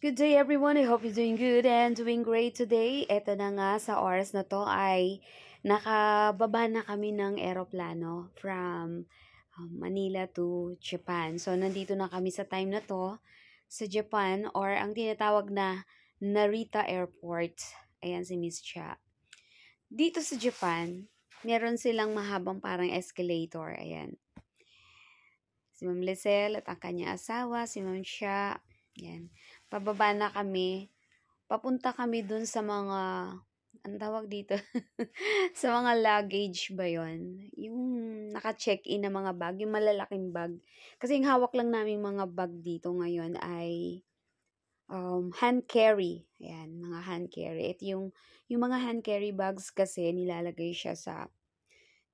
Good day everyone. I hope you're doing good and doing great today. Ito na nga sa oras na to ay nakababa na kami ng eroplano from Manila to Japan. So nandito na kami sa time na to sa Japan or ang tinatawag na Narita Airport. Ayan si Miss Cha. Dito sa Japan, meron silang mahabang parang escalator. Ayan. Si Ma'am Lizelle at ang kanyang asawa, si Ma'am Cha. Ayan. Pababa na kami. Papunta kami dun sa mga, ang tawag dito, sa mga luggage ba yon? Yung naka-check-in na mga bag, yung malalaking bag. Kasi yung hawak lang namin mga bag dito ngayon ay hand carry. Ayan, mga hand carry. Ito yung mga hand carry bags kasi nilalagay siya sa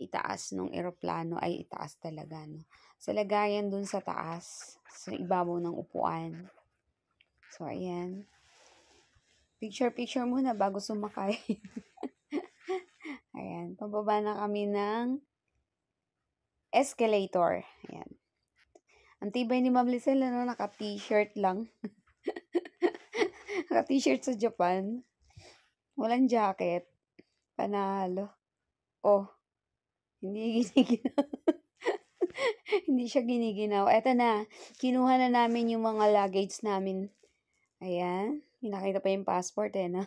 itaas ng eroplano, ay itaas talaga, no? Sa lagayan dun sa taas, sa ibabaw ng upuan. So, ayan. Picture muna bago sumakay. Ayan, pababa na kami ng escalator. Ayan. Ang tibay ni Ma'am Lizelle, ano, naka-t-shirt lang. Naka-t-shirt sa Japan. Walang jacket. Panalo. Oh, hindi giniginaw. Hindi siya giniginaw. Eto na, kinuha na namin yung mga luggage namin. Ayan, pinakita pa yung passport no?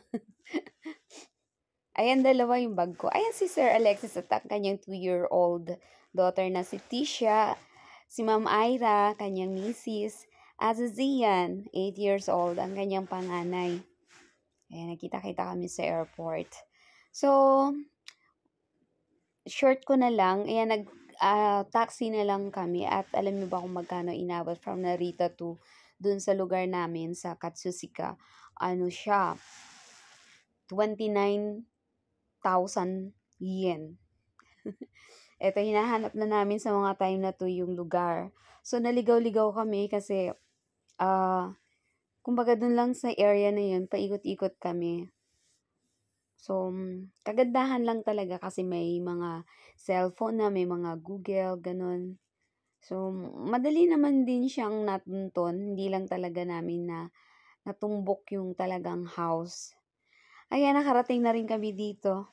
Ayan, dalawa yung bag ko. Ayan si Sir Alexis at ang kanyang 2-year-old daughter na si Tisha. Si Ma'am Ira, kanyang misis. At si Zian, 8 years old, ang kanyang panganay. Ayan, nakita-kita kami sa airport. So, short ko na lang. Ayan, taxi na lang kami. At alam niyo ba kung magkano inabot from Narita to dun sa lugar namin sa Katsusika? Ano siya? 29,000 yen. Ito, hinahanap na namin sa mga time na to yung lugar. So, naligaw-ligaw kami kasi, kumbaga dun lang sa area na yun, paikot-ikot kami. So, kagandahan lang talaga kasi may mga cellphone na, may mga Google, ganun. So, madali naman din siyang natuntun. Hindi lang talaga namin na natumbok yung talagang house. Ayan, nakarating na rin kami dito.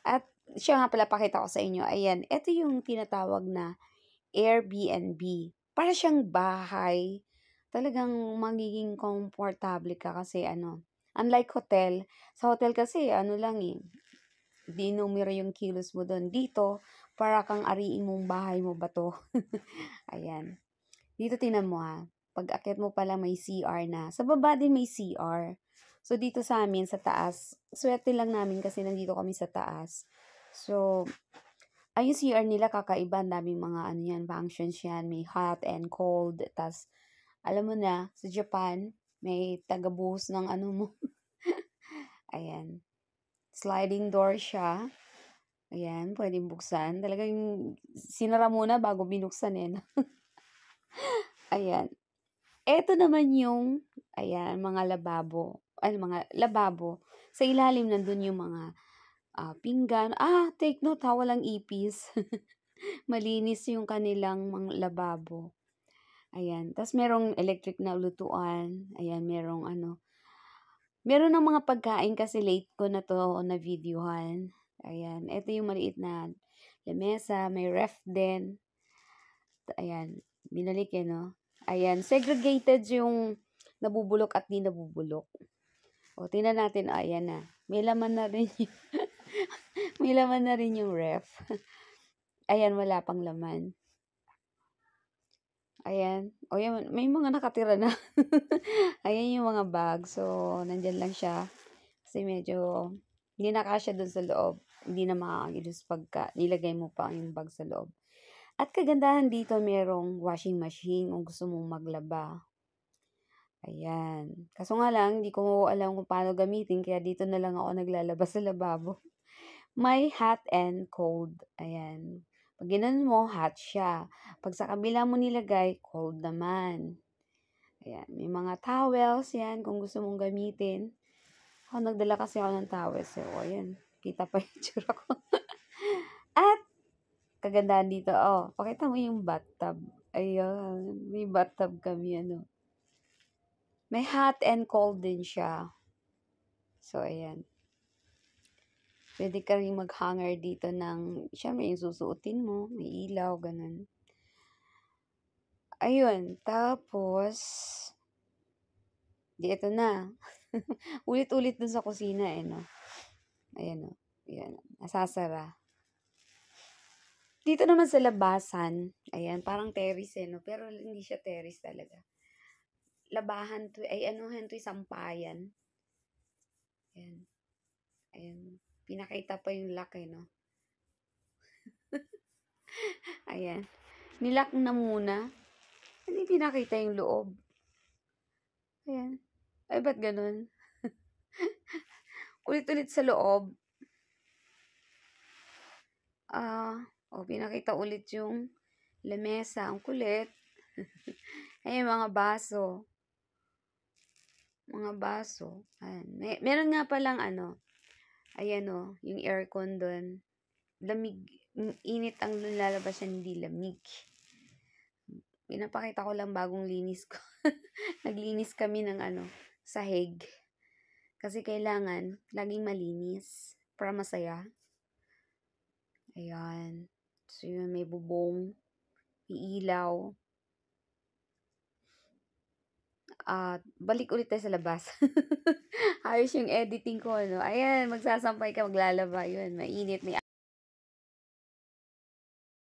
At siya nga pala, pakita ko sa inyo. Ayan, ito yung tinatawag na Airbnb. Para siyang bahay. Talagang magiging komportable ka kasi unlike hotel. Sa hotel kasi, lang di numero yung kilos mo doon. Dito, para kang ariin mong bahay mo ba to? Ayan. Dito tinan mo pag akit mo pala may CR na. Sa baba din may CR. So, dito sa amin, sa taas, swerte lang namin kasi nandito kami sa taas. So, ay yung CR nila kakaiba. Ang daming mga functions yan. May hot and cold. Tas, alam mo na, sa Japan, may tagabuhos ng mo. Ayan. Sliding door siya. Ayan, pwedeng buksan. Talagang sinara muna bago binuksan no? Ayan. Ito naman yung, mga lababo. Mga lababo. Sa ilalim nandun yung mga pinggan. Take note walang ipis. Malinis yung kanilang mga lababo. Ayan. Tapos merong electric na lutuan. Ayan, merong meron ng mga pagkain kasi late ko na to na videohan. Ayan. Ito yung maliit na lamesa. May ref din. Ayan. Binalik no? Ayan. Segregated yung nabubulok at di nabubulok. O, tingnan natin. Ayan na. May laman na rin yung may laman na rin yung ref. Ayan, wala pang laman. Ayan. O, yan, may mga nakatira na. Ayan yung mga bag. So, nandyan lang siya. Kasi medyo, hindi nakasya dun sa loob. Hindi na makakagilus pagka nilagay mo pa yung bag sa loob. At kagandahan dito, merong washing machine kung gusto mong maglaba. Ayan. Kaso nga lang, hindi ko alam kung paano gamitin. Kaya dito na lang ako naglalaba sa lababo. May hot and cold. Ayan. Pag ginanon mo, hot siya. Pag sa kabila mo nilagay, cold naman. Ayan. May mga towels yan kung gusto mong gamitin. Nagdala kasi ako ng towels. So, ayan. Kita pa yung tsura ko. At, kagandahan dito, pakita mo yung bathtub. Ayan. May bathtub kami, May hot and cold din siya. So, ayan. Pwede ka rin mag-hanger dito ng, syempre, yung susuotin mo, may ilaw, ganun. Ayun, tapos, di ito na. Ulit-ulit dun sa kusina eh, no? Ayan o. Ayan, nasasara. Dito naman sa labasan, ayan, parang terrace eh, no? Pero hindi siya terrace talaga. Labahan to, ay anuhan to, sampayan. Ayan. Ayan. Pinakita pa yung lock eh, no? Ayan. Nilock na muna. Hindi pinakita yung loob. Ayan. Ay, ba't ganun? Ulit-ulit sa loob. Pinakita ulit yung lamesa. Ang kulit. Ayan, mga baso. Mga baso. Ayan. Meron nga palang ano. Ayan o, yung aircon doon. Lamig. Init ang lalabas siya, hindi lamig. Pinapakita ko lang bagong linis ko. Naglinis kami ng sahig. Kasi kailangan laging malinis para masaya. Ayan. So, yun, may bubong, may ilaw. Balik ulit tayo sa labas. Ayos yung editing ko, ano. Ayan, magsasampay ka, maglalaba. Yun, mainit, may